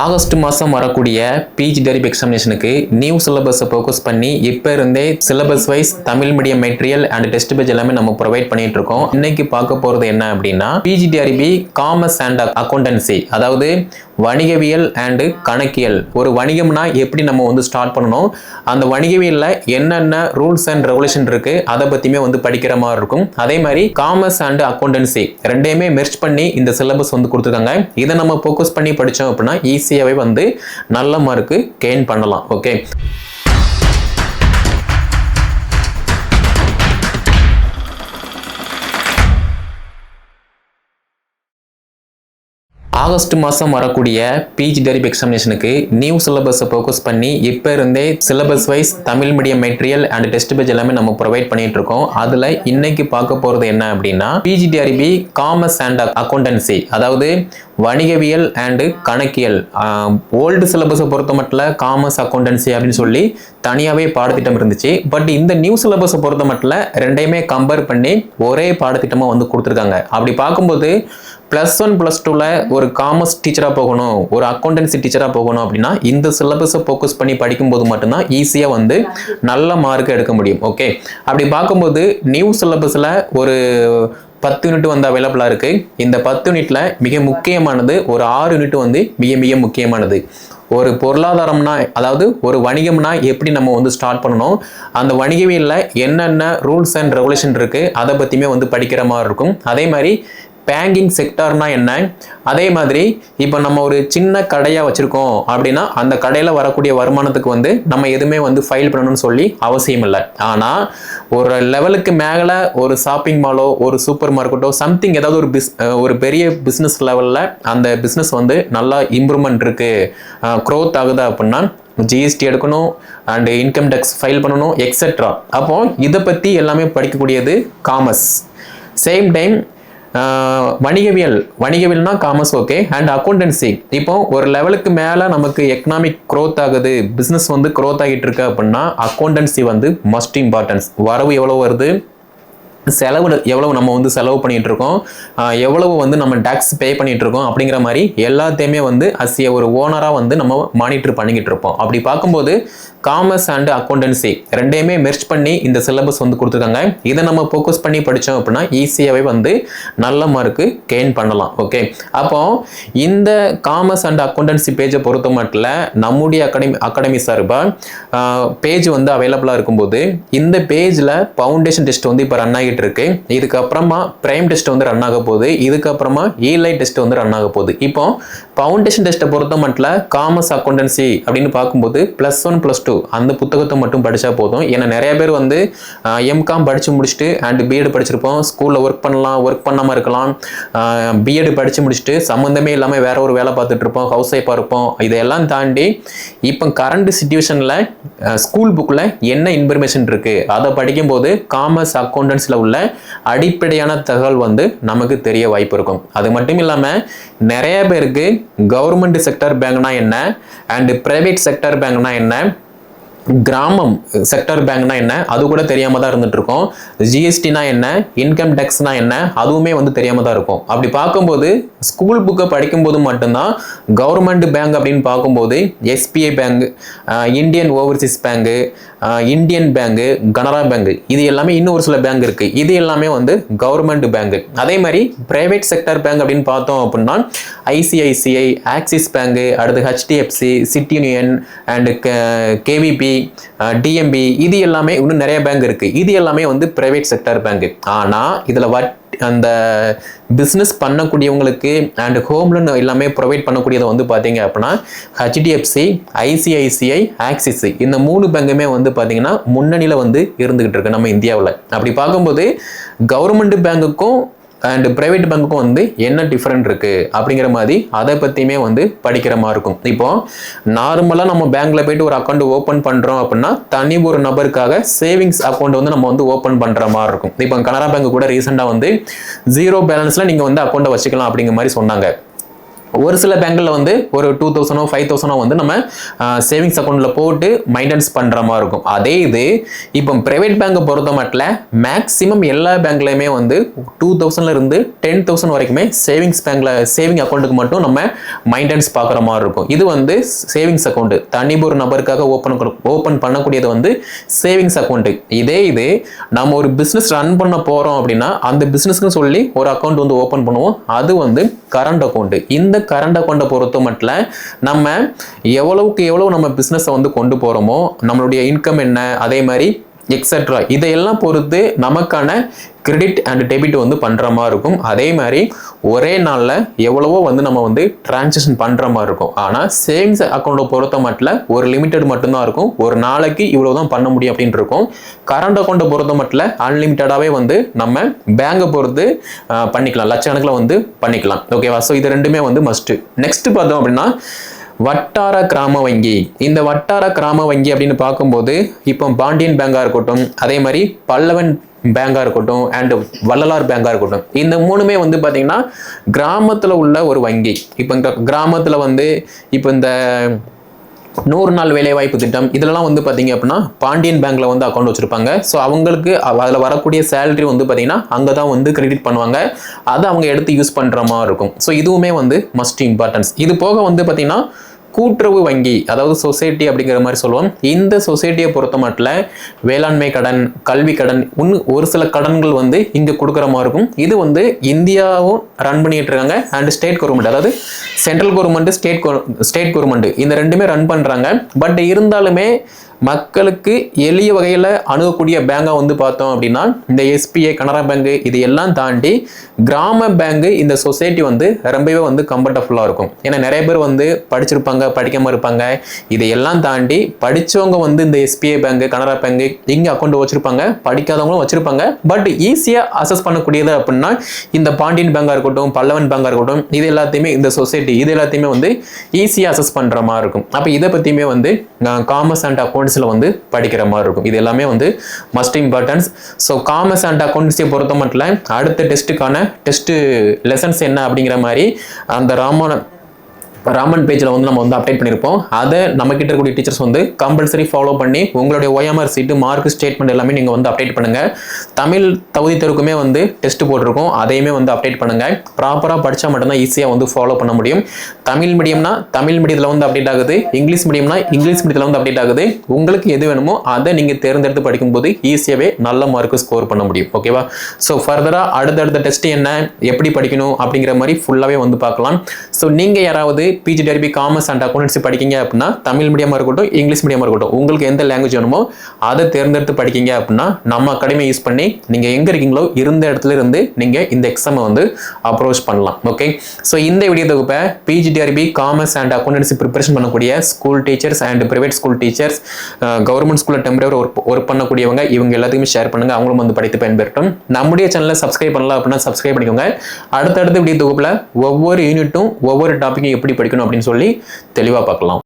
August மாதம் வரக்கூடிய PG TRB எக்ஸாமினேஷனுக்கு நியூ சிலபஸை ஃபோக்கஸ் பண்ணி இப்போ இருந்தே syllabus wise Tamil medium material and test page எல்லாமே நம்ம ப்ரொவைட் பண்ணிட்டு இருக்கோம். இன்னைக்கு பார்க்க போகிறது என்ன அப்படின்னா PG TRB commerce and accountancy, அதாவது வணிகவியல் அண்டு கணக்கியல். ஒரு வணிகம்னா எப்படி நம்ம வந்து ஸ்டார்ட் பண்ணணும், அந்த வணிகவியலில் என்னென்ன ரூல்ஸ் அண்ட் ரெகுலேஷன் இருக்கு அதை பற்றியுமே வந்து படிக்கிற மாதிரி இருக்கும். அதே மாதிரி காமர்ஸ் அண்ட் அக்கௌண்டன்சி ரெண்டையுமே மெர்ஜ் பண்ணி இந்த சிலபஸ் வந்து கொடுத்துருக்காங்க. இதை நம்ம ஃபோக்கஸ் பண்ணி படித்தோம் அப்படின்னா ஈஸியாகவே வந்து நல்ல மார்க்கு கெயின் பண்ணலாம். ஓகே, ஆகஸ்ட் மாதம் வரக்கூடிய பிஜி டெரிப் எக்ஸாமினேஷனுக்கு நியூ சிலபஸை ஃபோக்கஸ் பண்ணி இப்போ இருந்தே syllabus wise Tamil medium material and test page எல்லாமே நம்ம ப்ரொவைட் பண்ணிட்டு இருக்கோம். அதில் இன்னைக்கு பார்க்க போகிறது என்ன அப்படின்னா PG TRB commerce and accountancy, அதாவது வணிகவியல் அண்டு கணக்கியல். ஓல்டு சிலபஸை பொறுத்த மட்டும் காமர்ஸ் அக்கௌண்டன்சி அப்படின்னு சொல்லி தனியாகவே பாடத்திட்டம் இருந்துச்சு. பட் இந்த நியூ சிலபஸை பொறுத்த மட்டும் ரெண்டையுமே கம்பேர் பண்ணி ஒரே பாடத்திட்டமாக வந்து கொடுத்துருக்காங்க. அப்படி பார்க்கும்போது +1 +2ல ஒரு காமர்ஸ் டீச்சராக போகணும், ஒரு அக்கௌண்டன்சி டீச்சராக போகணும் அப்படின்னா இந்த சிலபஸை ஃபோக்கஸ் பண்ணி படிக்கும்போது மட்டும்தான் ஈஸியாக வந்து நல்ல மார்க் எடுக்க முடியும். ஓகே, அப்படி பார்க்கும்போது நியூ சிலபஸில் ஒரு 10 யூனிட் வந்து அவைலபிளாக இருக்குது. இந்த 10 யூனிட்ல மிக முக்கியமானது ஒரு 6 யூனிட் வந்து மிக மிக முக்கியமானது. ஒரு பொருளாதாரம்னா, அதாவது ஒரு வணிகம்னா எப்படி நம்ம வந்து ஸ்டார்ட் பண்ணணும், அந்த வணிகவியலில் என்னென்ன ரூல்ஸ் அண்ட் ரெகுலேஷன் இருக்குது அதை பற்றியுமே வந்து படிக்கிற மாதிரி இருக்கும். அதே மாதிரி பேங்கிங் செக்டார்னா என்ன, அதே மாதிரி இப்போ நம்ம ஒரு சின்ன கடையாக வச்சுருக்கோம் அப்படின்னா அந்த கடையில் வரக்கூடிய வருமானத்துக்கு வந்து நம்ம எதுவுமே வந்து ஃபைல் பண்ணணும்னு சொல்லி அவசியம் இல்லை. ஆனால் ஒரு லெவலுக்கு மேலே ஒரு ஷாப்பிங் மாலோ ஒரு சூப்பர் மார்க்கெட்டோ சம்திங் ஏதாவது ஒரு பெரிய பிஸ்னஸ் லெவலில் அந்த பிஸ்னஸ் வந்து நல்லா இம்ப்ரூவ்மெண்ட் இருக்குது, க்ரோத் ஆகுது அப்படின்னா ஜிஎஸ்டி எடுக்கணும் அண்ட் இன்கம் டேக்ஸ் ஃபைல் பண்ணணும் எக்ஸெட்ரா. அப்போ இதை பற்றி எல்லாமே படிக்கக்கூடியது காமர்ஸ். சேம் டைம் வணிகவியல்னா காமர்ஸ். ஓகே, அண்ட் அக்கௌண்டன்சி இப்போ ஒரு லெவலுக்கு மேலே நமக்கு எக்கனாமிக் க்ரோத் ஆகுது, பிஸ்னஸ் வந்து க்ரோத் ஆகிட்டு இருக்கு அப்படின்னா அக்கௌண்டன்சி வந்து மஸ்ட் இம்பார்ட்டன்ஸ். வரவு எவ்வளோ வருது, செலவு எவ்வளவு நம்ம வந்து செலவு பண்ணிட்டு இருக்கோம், எவ்வளவு வந்து நம்ம டேக்ஸ் பே பண்ணிட்டு இருக்கோம் அப்படிங்கிற மாதிரி எல்லாத்தையுமே வந்து அசிய ஒரு ஓனராக வந்து நம்ம மானிட்டர் பண்ணிக்கிட்டு இருப்போம். அப்படி பார்க்கும்போது காமர்ஸ் அண்ட் அக்கௌண்டன்சி ரெண்டையுமே மெர்ஜ் பண்ணி இந்த சிலபஸ் வந்து கொடுத்துருக்காங்க. இதை நம்ம ஃபோக்கஸ் பண்ணி படித்தோம் அப்படின்னா ஈஸியாகவே வந்து நல்ல மார்க்கு கெயின் பண்ணலாம். ஓகே, அப்போ இந்த காமர்ஸ் அண்ட் அக்கௌண்டன்சி பேஜை பொறுத்த மட்டும் நம்முடைய அகாடமி சார்பாக பேஜ் வந்து அவைலபிளாக இருக்கும்போது இந்த பேஜில் ஃபவுண்டேஷன் டெஸ்ட் வந்து இப்போ ரன் ஆகிட்டு இருக்கு. இதுக்கப்புறமா பிரைம் டெஸ்ட் வந்து ரன் ஆக போகுது, இதுக்கப்புறமா ஈலைட் டெஸ்ட் வந்து ரன் ஆக போகுது. இப்போ ஃபவுண்டேஷன் டெஸ்ட்டை பொறுத்த மட்டும் காமர்ஸ் அக்கௌண்டன்சி அப்படின்னு பார்க்கும்போது +1 +2 அந்த புத்தகத்தை மட்டும் படித்தா போதும். ஏன்னா நிறைய பேர் வந்து எம்காம் படித்து முடிச்சுட்டு அண்ட் பிஎட் படிச்சிருப்போம், ஸ்கூலில் ஒர்க் பண்ணலாம், ஒர்க் பண்ணாமல் இருக்கலாம், பிஎட் படித்து முடிச்சுட்டு சம்மந்தமே இல்லாமல் வேற ஒரு வேலை பார்த்துட்டு இருப்போம், ஹவுஸ் ஒய்ஃபாக இருப்போம். இதையெல்லாம் தாண்டி இப்போ கரண்ட் சிச்சுவேஷனில் ஸ்கூல் புக்கில் என்ன இன்ஃபர்மேஷன் இருக்குது அதை படிக்கும்போது காமர்ஸ் அக்கௌண்டன்ஸில் உள்ள அடிப்படையான தகவல் வந்து நமக்கு தெரிய வாய்ப்பு இருக்கும். அது மட்டும் இல்லாமல் நிறைய பேருக்கு கவர்மெண்ட் செக்டர் பேங்க்னா என்ன அண்ட் பிரைவேட் செக்டர் பேங்க்னா என்ன, கிராமம் செக்டர் பேங்க்னா என்ன அது கூட தெரியாம தான் இருந்துட்டு இருக்கோம். ஜிஎஸ்டினா என்ன, இன்கம் டேக்ஸ்னா என்ன அதுவுமே வந்து தெரியாம தான் இருக்கும். அப்படி பார்க்கும்போது ஸ்கூல் புக்கை படிக்கும்போது மட்டும்தான் கவர்மெண்ட் பேங்க் அப்படின்னு பார்க்கும்போது SBI bank, Indian Overseas bank, Indian bank, Canara bank, இது எல்லாமே இன்னும் ஒரு சில பேங்க் இருக்கு, இது எல்லாமே வந்து கவர்மெண்ட் பேங்க். அதே மாதிரி பிரைவேட் செக்டர் பேங்க் அப்படின்னு பார்த்தோம் அப்படின்னா ஐசிஐசிஐ, ஆக்சிஸ் பேங்க், அடுத்து HDFC, city union and KVP, TMP, இது எல்லாமே இன்னும் நிறைய பேங்க் இருக்கு. இது எல்லாமே வந்து பிரைவேட் செக்டர் பேங்க். ஆனா இதுல அந்த பிஸ்னஸ் பண்ணக்கூடியவங்களுக்கு அண்ட் ஹோம் லோன் எல்லாமே ப்ரொவைட் பண்ணக்கூடியதை வந்து பார்த்தீங்க அப்படின்னா ஹெச்டிஎஃப்சி, ஐசிஐசிஐ, ஆக்சிஸ், இந்த 3 பேங்குமே வந்து பார்த்தீங்கன்னா முன்னணியில் வந்து இருந்துகிட்டு இருக்கு நம்ம இந்தியாவில். அப்படி பார்க்கும்போது கவர்மெண்ட் பேங்குக்கும் அண்ட் பிரைவேட் பேங்க்குக்கும் வந்து என்ன டிஃப்ரெண்ட் இருக்குது அப்படிங்கிற மாதிரி அதை பற்றியுமே வந்து படிக்கிற மாதிரி இருக்கும். இப்போ நார்மலாக நம்ம பேங்க்கில் போயிட்டு ஒரு அக்கௌண்ட் ஓப்பன் பண்ணுறோம் அப்படின்னா தனி ஒரு நபருக்காக சேவிங்ஸ் அக்கௌண்ட் வந்து நம்ம வந்து ஓப்பன் பண்ணுற மாதிரி இருக்கும். இப்போ கனரா பேங்க் கூட ரீசெண்டாக வந்து 0 பேலன்ஸில் நீங்கள் வந்து அக்கௌண்ட்டை வச்சுக்கலாம் அப்படிங்கிற மாதிரி சொன்னாங்க. ஒரு சில பேங்க்ல வந்து ஒரு 2000 5000 வந்து நம்ம சேவிங்ஸ் அக்கௌண்ட்ல போட்டு மெயின்டெனன்ஸ் பண்ற மாதிரி இருக்கும். அதே இது இப்போ பிரைவேட் பேங்கை பொறுத்த மட்டும் மேக்ஸிமம் எல்லா பேங்க்லயுமே வந்து 2000ல இருந்து 10,000 வரைக்குமே சேவிங் அக்கௌண்ட்டுக்கு மட்டும் நம்ம மெயின்டெனன்ஸ் பார்க்குற மாதிரி இருக்கும். இது வந்து சேவிங்ஸ் அக்கௌண்ட், தனி ஒரு நபருக்காக ஓப்பன் பண்ணக்கூடியது வந்து சேவிங்ஸ் அக்கௌண்ட். இதே இது நம்ம ஒரு பிசினஸ் ரன் பண்ண போறோம் அப்படின்னா அந்த பிசினஸ்க்கு சொல்லி ஒரு அக்கௌண்ட் வந்து ஓப்பன் பண்ணுவோம், அது வந்து கரண்ட் அக்கௌண்ட். இந்த கரண்ட் அக்கௌண்ட்டை பொறுத்த மட்டும் நம்ம எவ்வளவுக்கு எவ்வளவு நம்ம பிசினஸை வந்து கொண்டு போறோமோ, நம்மளுடைய இன்கம் என்ன, அதே மாதிரி எக்ஸெட்ரா இதையெல்லாம் பொறுத்து நமக்கான கிரெடிட் அண்ட் டெபிட் வந்து பண்ற மாதிரி இருக்கும். அதே மாதிரி ஒரே நாள்ல எவ்வளவோ வந்து நம்ம வந்து டிரான்சாக்ஷன் பண்ற மாதிரி இருக்கும். ஆனா சேவிங்ஸ் அக்கௌண்ட்டை பொறுத்த மட்டும் ஒரு லிமிடெட் மட்டும்தான் இருக்கும், ஒரு நாளைக்கு இவ்வளவுதான் பண்ண முடியும் அப்படின்னு இருக்கும். கரண்ட் அக்கௌண்ட்டை பொறுத்த மட்டும் அன்லிமிட்டடாவே வந்து நம்ம பேங்கை பொறுத்து பண்ணிக்கலாம், லட்சக்கணக்கில் வந்து பண்ணிக்கலாம். ஓகேவா? ஸோ இது ரெண்டுமே வந்து மஸ்ட். நெக்ஸ்ட் பார்த்தோம் அப்படின்னா வட்டார கிராம வங்கி. இந்த வட்டார கிராம வங்கி அப்படின்னு பார்க்கும்போது இப்போ பாண்டியன் பேங்கா இருக்கட்டும், அதே மாதிரி பல்லவன் பேங்கா இருக்கட்டும் அண்ட் வள்ளலார் பேங்கா இருக்கட்டும், இந்த மூணுமே வந்து பார்த்தீங்கன்னா கிராமத்தில் உள்ள ஒரு வங்கி. இப்போ இந்த கிராமத்தில் வந்து இப்போ இந்த 100 நாள் வேலைவாய்ப்பு திட்டம் இதெல்லாம் வந்து பார்த்தீங்க அப்படின்னா பாண்டியன் பேங்க்ல வந்து அக்கௌண்ட் வச்சிருப்பாங்க. ஸோ அவங்களுக்கு அதில் வரக்கூடிய சேலரி வந்து பார்த்தீங்கன்னா அங்கே தான் வந்து கிரெடிட் பண்ணுவாங்க, அதை அவங்க எடுத்து யூஸ் பண்ணுற மாதிரி இருக்கும். ஸோ இதுவுமே வந்து மஸ்ட் இம்பார்ட்டன்ஸ். இது போக வந்து பார்த்தீங்கன்னா கூட்டுறவு வங்கி, அதாவது சொசைட்டி அப்படிங்கிற மாதிரி சொல்லுவோம். இந்த சொசைட்டியை பொறுத்த மட்டும் வேளாண்மை கடன், கல்வி கடன், ஒரு சில கடன்கள் வந்து இங்கே கொடுக்குற மாதிரி இருக்கும். இது வந்து இந்தியாவும் ரன் பண்ணிட்டு இருக்காங்க அண்ட் ஸ்டேட் கவர்மெண்ட், அதாவது சென்ட்ரல் கவர்மெண்ட், ஸ்டேட் கவர்மெண்ட் இந்த ரெண்டுமே ரன் பண்ணுறாங்க. பட் இருந்தாலுமே மக்களுக்கு எளிய வகையில் அணுகக்கூடிய பேங்கை வந்து பார்த்தோம் அப்படின்னா இந்த எஸ்பிஐ, கனரா பேங்க் இது எல்லாம் தாண்டி கிராம பேங்க், இந்த சொசைட்டி வந்து ரொம்பவே வந்து கம்ஃபர்டபுளாக இருக்கும். ஏன்னா நிறைய பேர் வந்து படிச்சிருப்பாங்க, படிக்காமல் இருப்பாங்க. இதையெல்லாம் தாண்டி படித்தவங்க வந்து இந்த எஸ்பிஐ பேங்க், கனரா பேங்க் இங்கே அக்கௌண்ட் வச்சிருப்பாங்க, படிக்காதவங்களும் வச்சிருப்பாங்க. பட் ஈஸியாக அசஸ் பண்ணக்கூடியது அப்படின்னா இந்த பாண்டியன் பேங்காக இருக்கட்டும், பல்லவன் பேங்காக இருக்கட்டும், இது எல்லாத்தையுமே இந்த சொசைட்டி இது எல்லாத்தையுமே வந்து ஈஸியாக அசஸ் பண்ணுற மாதிரி இருக்கும். அப்போ இதை பற்றியுமே வந்து காமர்ஸ் அண்ட் அக்கௌண்ட்ஸில் வந்து படிக்கிற மாதிரி இருக்கும். இது எல்லாமே வந்து must importance. So commerce and அக்கௌண்ட்ஸை பொறுத்த மட்டும் அடுத்த டெஸ்ட்டுக்கான டெஸ்ட் லெசன்ஸ் என்ன அப்படிங்கிற மாதிரி அந்த ராமன் பேஜில் வந்து நம்ம வந்து அப்டேட் பண்ணியிருப்போம். அதை நம்ம கிட்ட இருக்கக்கூடிய டீச்சர்ஸ் வந்து கம்பல்சரி ஃபாலோ பண்ணி உங்களுடைய OMR சீட்டு, மார்க், ஸ்டேட்மெண்ட் எல்லாமே நீங்கள் வந்து அப்டேட் பண்ணுங்க. தமிழ் தகுதி தேர்வுக்குமே வந்து டெஸ்ட் போட்டிருக்கோம், அதையுமே வந்து அப்டேட் பண்ணுங்க. ப்ராப்பராக படித்தா மட்டும்தான் ஈஸியாக வந்து ஃபாலோ பண்ண முடியும். தமிழ் மீடியம்னா தமிழ் மீடியத்தில் வந்து அப்டேட் ஆகுது, இங்கிலீஷ் மீடியம்னா இங்கிலீஷ் மீடியத்தில் வந்து அப்டேட் ஆகுது. உங்களுக்கு எது வேணுமோ அதை நீங்கள் தேர்ந்தெடுத்து படிக்கும்போது ஈஸியாகவே நல்ல மார்க் ஸ்கோர் பண்ண முடியும். ஓகேவா? ஸோ ஃபர்தராக அடுத்தடுத்த டெஸ்ட் என்ன, எப்படி படிக்கணும் அப்படிங்கிற மாதிரி ஃபுல்லாகவே வந்து பார்க்கலாம். ஸோ நீங்கள் யாராவது PGDRB காமர்ஸ் அண்ட் அக்கௌண்டன்சி படிக்கீங்க அப்படின்னா தமிழ் மீடியமாக இருக்கட்டும், இங்கிலீஷ் மீடியமாக இருக்கட்டும், உங்களுக்கு எந்த லாங்குவேஜ் வேணுமோ அதை தேர்ந்தெடுத்து படிக்கீங்க அப்படின்னா நம்ம அகாடமி யூஸ் பண்ணி நீங்கள் எங்கே இருக்கீங்களோ இருந்த இடத்துல இருந்து நீங்கள் இந்த எக்ஸாமை வந்து அப்ரோச் பண்ணலாம். ஓகே? ஸோ இந்த வீடியோ தொகுப்பை PGDRB commerce and accountancy preparation பண்ணக்கூடிய school teachers and private school teachers, government ஸ்கூலில் டெம்பரரி ஒர்க் பண்ணக்கூடியவங்க, இவங்க எல்லாத்துக்குமே ஷேர் பண்ணுங்க, அவங்களும் வந்து படித்து பயன்பெறட்டும். நம்முடைய சேனலை சப்ஸ்கிரைப் பண்ணலாம் அப்படின்னா சப்ஸ்கிரைப் பண்ணிக்கோங்க. அடுத்தடுத்த வீடியோ தொகுப்பில் ஒவ்வொரு யூனிட்டும் ஒவ்வொரு டாப்பிக்கும் எப்படி படிக்கணும் அப்படின்னு சொல்லி தெளிவாக பார்க்கலாம்.